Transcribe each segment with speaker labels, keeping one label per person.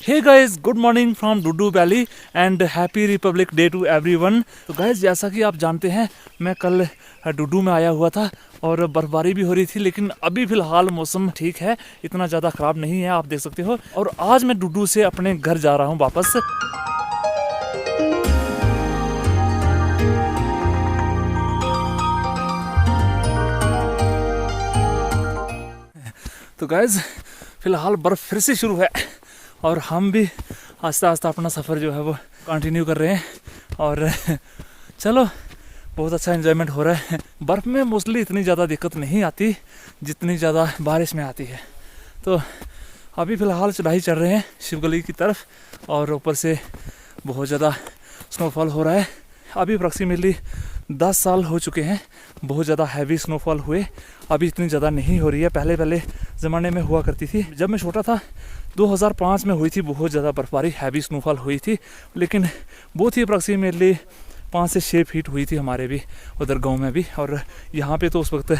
Speaker 1: Hey guys, good morning from Dudu valley and happy Republic Day to everyone. तो guys, जैसा कि आप जानते हैं, मैं कल डुडू में आया हुआ था और बर्फबारी भी हो रही थी, लेकिन अभी फ़िलहाल मौसम ठीक है, इतना ज़्यादा ख़राब नहीं है, आप देख सकते हो। और आज मैं डुडू से अपने घर जा रहा हूँ वापस। तो गाइस, फ़िलहाल बर्फ़ फिर से शुरू है और हम भी आस्ता आस्ता अपना सफ़र जो है वो कंटिन्यू कर रहे हैं। और चलो, बहुत अच्छा एंजॉयमेंट हो रहा है। बर्फ़ में मोस्टली इतनी ज़्यादा दिक्कत नहीं आती जितनी ज़्यादा बारिश में आती है। तो अभी फ़िलहाल चढ़ाई चढ़ रहे हैं शिवगली की तरफ और ऊपर से बहुत ज़्यादा स्नोफॉल हो रहा है। अभी अप्रॉक्सीमेटली 10 साल हो चुके हैं बहुत ज़्यादा हैवी स्नोफॉल हुए। अभी इतनी ज़्यादा नहीं हो रही है, पहले ज़माने में हुआ करती थी। जब मैं छोटा था 2005 में हुई थी बहुत ज़्यादा बर्फबारी, हैवी स्नोफॉल हुई थी, लेकिन बहुत ही अप्रॉक्सीमेटली 5 से 6 फीट हुई थी हमारे भी उधर गांव में भी। और यहाँ पे तो उस वक्त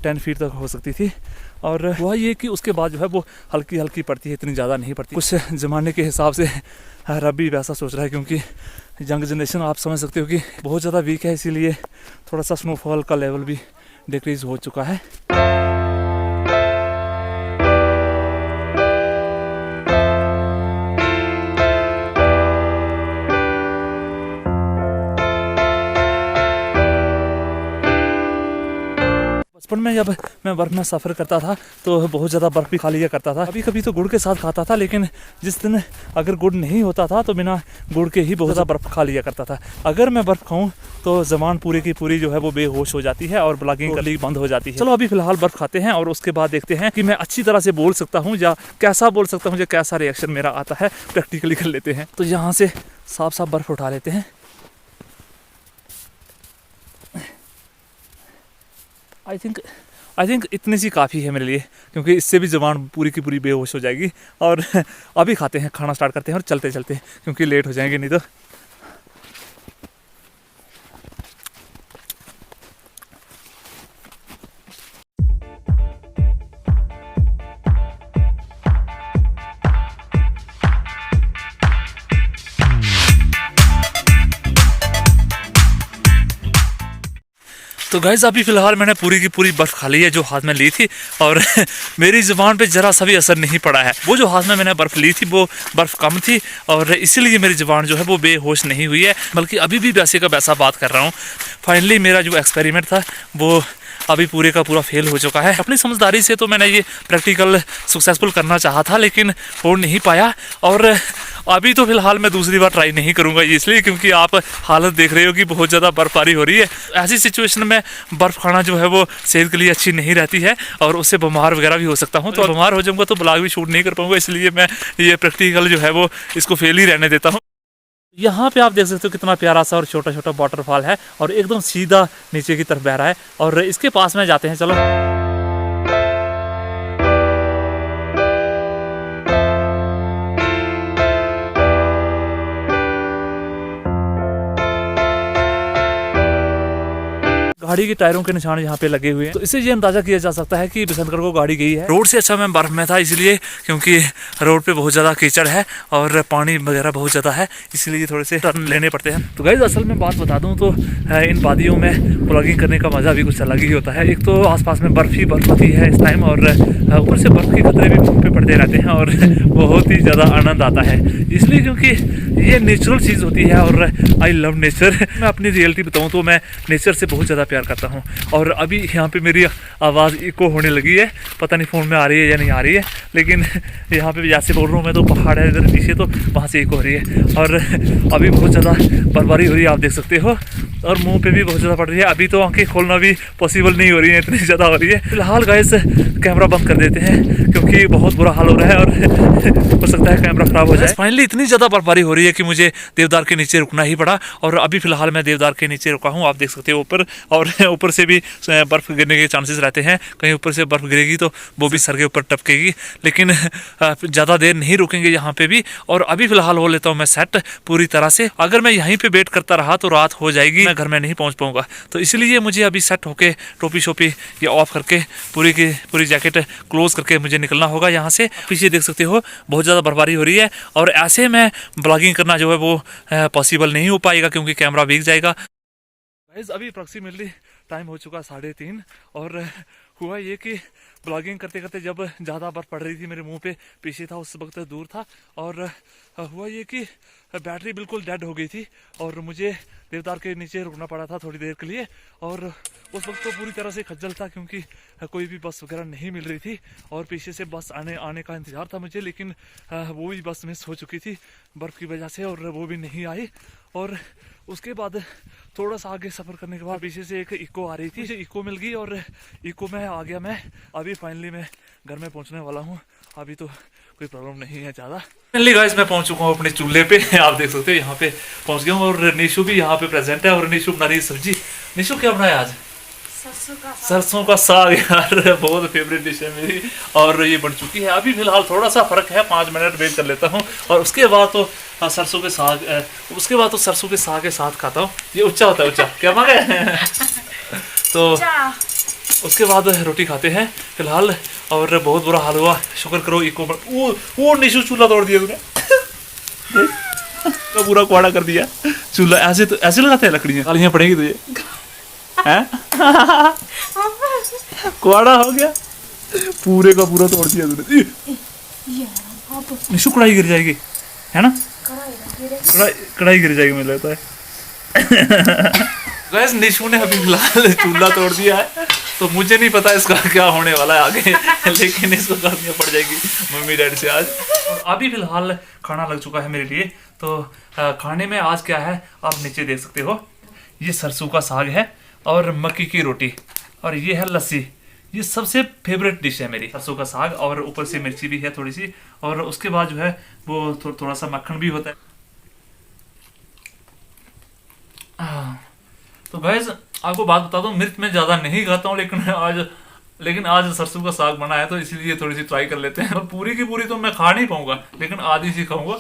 Speaker 1: 10 फीट तक हो सकती थी। और हुआ ये कि उसके बाद जो है वो हल्की हल्की पड़ती है, इतनी ज़्यादा नहीं पड़ती। कुछ ज़माने के हिसाब से रब भी वैसा सोच रहा है, क्योंकि यंग जनरेशन आप समझ सकते हो कि बहुत ज़्यादा वीक है, इसीलिए थोड़ा सा स्नोफॉल का लेवल भी डिक्रीज़ हो चुका है। बचपन में जब मैं बर्फ़ में सफ़र करता था तो बहुत ज़्यादा बर्फ़ भी खा लिया करता था। कभी कभी तो गुड़ के साथ खाता था, लेकिन जिस दिन अगर गुड़ नहीं होता था तो बिना गुड़ के ही बहुत ज़्यादा बर्फ़ खा लिया करता था। अगर मैं बर्फ़ खाऊं तो ज़बान पूरी की पूरी जो है वो बेहोश हो जाती है और ब्लॉगिंग करनी बंद हो जाती है। चलो, अभी फ़िलहाल बर्फ़ खाते हैं और उसके बाद देखते हैं कि मैं अच्छी तरह से बोल सकता हूँ या कैसा बोल सकता हूँ या कैसा रिएक्शन मेरा आता है। प्रैक्टिकली कर लेते हैं। तो यहाँ से साफ साफ बर्फ़ उठा लेते हैं। आई थिंक इतनी सी काफ़ी है मेरे लिए, क्योंकि इससे भी ज़बान पूरी की पूरी बेहोश हो जाएगी। और अभी खाते हैं, खाना स्टार्ट करते हैं और चलते चलते, क्योंकि लेट हो जाएंगे नहीं तो। तो गाइस, अभी फ़िलहाल मैंने पूरी की पूरी बर्फ़ खा ली है जो हाथ में ली थी, और मेरी ज़ुबान पे ज़रा सा भी असर नहीं पड़ा है। वो जो हाथ में मैंने बर्फ़ ली थी वो बर्फ़ कम थी और इसीलिए मेरी ज़ुबान जो है वो बेहोश नहीं हुई है, बल्कि अभी भी वैसे का वैसा बात कर रहा हूँ। फाइनली मेरा जो एक्सपेरिमेंट था वो अभी पूरे का पूरा फेल हो चुका है। अपनी समझदारी से तो मैंने ये प्रैक्टिकल सक्सेसफुल करना चाहा था, लेकिन हो नहीं पाया। और अभी तो फ़िलहाल मैं दूसरी बार ट्राई नहीं करूँगा, इसलिए क्योंकि आप हालत देख रहे हो कि बहुत ज़्यादा बर्फबारी हो रही है। ऐसी सिचुएशन में बर्फ़ खाना जो है वो सेहत के लिए अच्छी नहीं रहती है और उससे बीमार वगैरह भी हो सकता हूँ। तो बीमार हो जाऊँगा तो ब्लॉग भी शूट नहीं कर पाऊँगा, इसलिए मैं ये प्रैक्टिकल जो है वो इसको फेल ही रहने देता हूँ। यहाँ पे आप देख सकते हो कितना प्यारा सा और छोटा छोटा वाटरफॉल है और एकदम सीधा नीचे की तरफ बह रहा है। और इसके पास में जाते हैं, चलो। गाड़ी के टायरों के निशान यहाँ पे लगे हुए हैं, तो इससे ये अंदाजा किया जा सकता है कि बसंतगढ़ को गाड़ी गई है। रोड से अच्छा मैं बर्फ में था, इसलिए क्योंकि रोड पे बहुत ज़्यादा कीचड़ है और पानी वगैरह बहुत ज़्यादा है, इसलिए थोड़े से टर्न लेने पड़ते हैं। तो गाइस, असल में बात बता दूँ तो इन वादियों में ब्लॉगिंग करने का मज़ा भी कुछ अलग ही होता है। एक तो आसपास में बर्फ़ ही बर्फ होती है इस टाइम, और ऊपर से बर्फ़ के खतरे भी मुँह पे पड़ते रहते हैं और बहुत ही ज़्यादा आनंद आता है, इसलिए क्योंकि ये नेचुरल चीज़ होती है और आई लव नेचर। मैं अपनी रियलिटी बताऊँ तो मैं नेचर से बहुत ज़्यादा प्यार करता हूँ। और अभी यहाँ पे मेरी आवाज़ इको होने लगी है, पता नहीं फ़ोन में आ रही है या नहीं आ रही है, लेकिन यहाँ पे जैसे बोल रहा हूँ मैं तो पहाड़ है इधर पीछे, तो वहाँ से इको हो रही है। और अभी बहुत ज़्यादा बर्फबारी हो रही है, आप देख सकते हो, और मुंह पे भी बहुत ज़्यादा पड़ रही है। अभी तो आंखें खोलना भी पॉसिबल नहीं हो रही है, इतनी ज़्यादा हो रही है। फिलहाल गाइस, कैमरा बंद कर देते हैं क्योंकि बहुत बुरा हाल हो रहा है और हो सकता है कैमरा ख़राब हो जाए। फाइनली इतनी ज़्यादा बर्फबारी हो रही है कि मुझे देवदार के नीचे रुकना ही पड़ा, और अभी फ़िलहाल मैं देवदार के नीचे रुका हूँ, आप देख सकते हो ऊपर। और ऊपर से भी बर्फ़ गिरने के चांसेस रहते हैं, कहीं ऊपर से बर्फ़ गिरेगी तो वो भी सर के ऊपर टपकेगी, लेकिन ज़्यादा देर नहीं रुकेंगे यहाँ पे भी। और अभी फ़िलहाल हो लेता हूँ मैं सेट पूरी तरह से। अगर मैं यहीं पे वेट करता रहा तो रात हो जाएगी, मैं घर में नहीं पहुँच पाऊँगा, तो इसलिए मुझे अभी सेट होके टोपी शोपी ये ऑफ करके पूरी की पूरी जैकेट क्लोज करके मुझे निकलना होगा यहाँ से। पीछे देख सकते हो बहुत ज़्यादा बर्फबारी बर्फबारी हो रही है और ऐसे में ब्लॉगिंग करना जो है वो पॉसिबल नहीं हो पाएगा क्योंकि कैमरा भीग जाएगा। गाइस अभी अप्रॉक्सीमेटली टाइम हो चुका 3:30 और हुआ ये कि ब्लॉगिंग करते करते जब ज़्यादा बर्फ़ पड़ रही थी मेरे मुंह पे पीछे था उस वक्त दूर था और हुआ ये कि बैटरी बिल्कुल डेड हो गई थी और मुझे देवदार के नीचे रुकना पड़ा था थोड़ी देर के लिए। और उस वक्त तो पूरी तरह से खज्जल था क्योंकि कोई भी बस वगैरह नहीं मिल रही थी और पीछे से बस आने का इंतज़ार था मुझे, लेकिन वो भी बस मिस हो चुकी थी बर्फ़ की वजह से और वो भी नहीं आई। और उसके बाद थोड़ा सा आगे सफ़र करने के बाद पीछे से एक इको आ रही थी, मुझे इको मिल गई और इको में आ गया मैं। अभी फाइनली मैं घर में पहुंचने वाला हूं, अभी तो कोई प्रॉब्लम नहीं है ज़्यादा। फाइनली गाइस मैं पहुंच चुका हूं अपने चूल्हे पे, आप देख सकते हो यहाँ पे पहुंच गया हूँ और निशु भी यहाँ पे प्रेजेंट है और निशु बना रही है सब्जी। निशु क्या बनाया आज? सरसों का साग यार बहुत फेवरेट डिश है मेरी और ये बन चुकी है। अभी फिलहाल थोड़ा सा फर्क है, 5 मिनट वेट कर लेता हूँ और उसके बाद तो सरसों के साग सरसों के साग के साथ खाता हूँ। ये उच्चा होता है, उच्चा क्या मांगे तो उसके बाद रोटी खाते हैं फिलहाल। और बहुत बुरा हाल हुआ, शुक्र करो इको वो निशु चूल्हा तोड़ दिया तूने तो पूरा कुआड़ा कर दिया चूल्हा। ऐसे तो ऐसे लगाते हैं, लकड़ियाँ गालियाँ पड़ेगी तुझे हैं कुआड़ा हो गया पूरे का पूरा तोड़ दिया तूने। निशु कढ़ाई गिर जाएगी है ना, कढ़ाई गिर जाएगी मुझे लगता है। गैस निशु ने अभी फिलहाल चूल्हा तोड़ दिया है तो मुझे नहीं पता इसका क्या होने वाला है आगे लेकिन इसको गालियाँ पड़ जाएगी मम्मी डैडी से आज। और अभी फिलहाल खाना लग चुका है मेरे लिए, तो खाने में आज क्या है आप नीचे देख सकते हो। ये सरसों का साग है और मक्की की रोटी और ये है लस्सी। ये सबसे फेवरेट डिश है मेरी, सरसों का साग और ऊपर से मिर्ची भी है थोड़ी सी और उसके बाद जो है वो थोड़ा सा मक्खन भी होता है। तो गाइस आपको बात बता दूं, मिर्च मैं ज़्यादा नहीं खाता हूँ लेकिन आज सरसों का साग बना है तो इसलिए थोड़ी सी ट्राई कर लेते हैं। और पूरी की पूरी तो मैं खा नहीं पाऊंगा लेकिन आधी सी खाऊंगा।